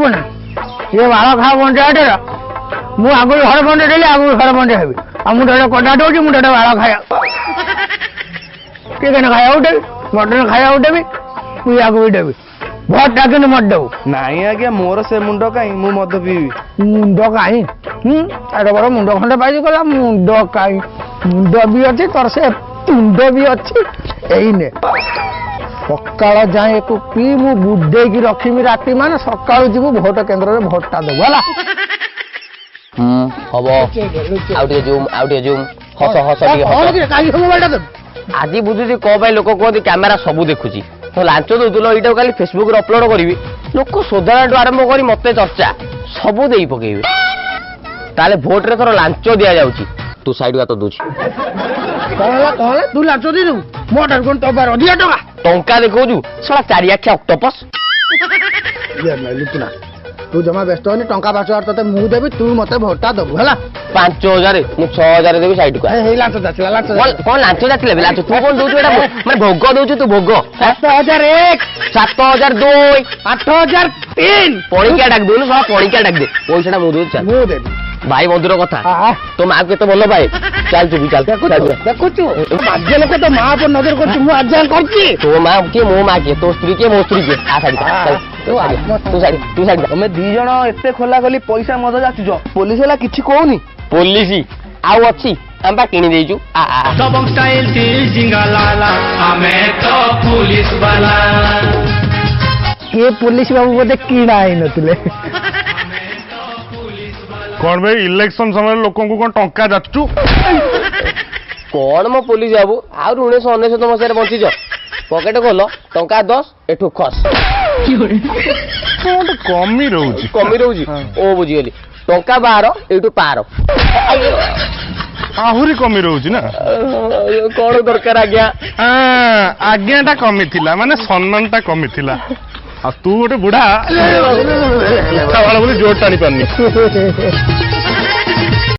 ଯିବୁ ନା ଇଏ ବାଳ ଖାଅ ପଞ୍ଚାୟତର ମୁଁ ଆଗରୁ ଘର ପଞ୍ଚାୟତ ଦେଲି ଆଗରୁ ଘର ପଞ୍ଚାୟତ ହେବି ଆଉ ମୁଁ ଗୋଟେ କଟା ଦଉଛି ମୁଁ ଗୋଟେ ବାଳ ଖାଇବା ଚିକେନ ଖାଇବାକୁ ଦେବି ମଟନ ଖାଇବାକୁ ଦେବି ପିଇବାକୁ ବି ଦେବି ଭୋଟ ଡାକିନି ମତ ଦେବୁ ନାଇଁ ଆଜ୍ଞା ମୋର ସେ ମୁଣ୍ଡ କାଇଁ ମୁଁ ମଦ ପିଇବି ମୁଣ୍ଡ କାହିଁ ତାର ବଡ ମୁଣ୍ଡ ଖଣ୍ଡେ ପାଇଛି କହିଲା ମୁଣ୍ଡ କାହିଁ ମୁଣ୍ଡ ବି ଅଛି ତୋର ସେ ତୁଣ୍ଡ ବି ଅଛି ଏଇନେ ସକାଳ ଯାଏଁ ଏକୁ ପି ମୁଁ ବୁଡେଇକି ରଖିମି ରାତି ମାନେ ସକାଳୁ ଯିବୁ ଭୋଟ କେନ୍ଦ୍ରରେ ଭୋଟଟା ଦେବୁ ହେଲା ହବ ଆଉ ଟିକେ ଜୁମ୍ ହସ ଟିକେ ଆଜି ବୁଝୁଛି କଣ ପାଇଁ ଲୋକ କୁହନ୍ତି କ୍ୟାମେରା ସବୁ ଦେଖୁଛି ତ ଲାଞ୍ଚ ଦଉଥିଲ ଏଇଟାକୁ କାଲି ଫେସବୁକରେ ଅପଲୋଡ କରିବି ଲୋକ ସୋଧାଠୁ ଆରମ୍ଭ କରି ମତେ ଚର୍ଚ୍ଚା ସବୁ ଦେଇ ପକେଇବେ ତାହେଲେ ଭୋଟରେ ଥର ଲାଞ୍ଚ ଦିଆଯାଉଛି ତୁ ସାଇଡ୍ ତ ଦଉଛି କଣ ତୁ ଲାଞ୍ଚ ଦେଇଦେବୁ ମୋ ଠାରୁ କଣ ତୋ ପାଖରେ ଅଧିକା ଟଙ୍କା ଦେଖାଉଛୁ ଶଳା ଚାରିଆଖିଆ ଅକ୍ଟୋପସ୍ ତୁ ଜମା ବ୍ୟସ୍ତ ହନି ଟଙ୍କା 5,000 ତତେ ମୁଁ ଦେବି ତୁ ମତେ ଭୋଟଟା ଦବୁ ହେଲା 5,000 ମୁଁ 6,000 ଦେବି ସାଇଡକୁ ଲାଞ୍ଚ ଯାଚିଲା କଣ ଲାଞ୍ଚ ଯାଚିଲେ ଲାଞ୍ଚ ତୁ କଣ ଦଉଛୁ ଏଟା ମାନେ ଭୋଗ ଦଉଛୁ ତୁ ଭୋଗ 7,001 7,002 8,003 ପଣିକିଆ ଡାକ ଦଉନୁ ଶଳା ପଣିକିଆ ଡାକ ଦେ ପଇସାଟା ମୁଁ ଦଉଛି ମୁଁ ଦେବି ଭାଇ ବନ୍ଧୁର କଥା ତୋ ମାକୁ କେତେ ଭଲ ପାଏ ଚାଲ ତୁ ଦେଖୁଛୁ ବାଜ୍ୟ ଲୋକ ତ ମା ଉପରେ ନଜର କରୁଛୁ ମୁଁ ଆଜି କରୁଛି ତୋ ମା କିଏ ମୋ ମା କିଏ ତୋ ସ୍ତ୍ରୀ କିଏ ମୋ ସ୍ତ୍ରୀ କିଏ ତୁ ଛାଡି ତମେ ଦି ଜଣ ଏତେ ଖୋଲା ଖୋଲି ପଇସା ମଦ ଯାଚୁଛ ପୋଲିସ ହେଲା କିଛି କହୁନି ପୋଲିସ ଆଉ ଅଛି ଆମେ ବା କିଣି ଦେଇଛୁ ଏ ପୋଲିସ ବାବୁ ବୋଧେ କିଣା ହେଇନଥିଲେ कौन भाई इलेक्शन समय लोक को कौन टंका जाचु कौन मो पुलिस बाबू आउ 1999 मसीह बंचीज पकेट खोल टंका 10 एठू खस कमी रोची ओ बुझीगली टंका 12 एठू पार आहुरी कमी रोची ना कौन दरकार आज्ञा आज्ञाटा कमी थिला माने सम्मानटा कमी थिला आ तू गोटे बुढ़ा बोली जोर टाणी पारनी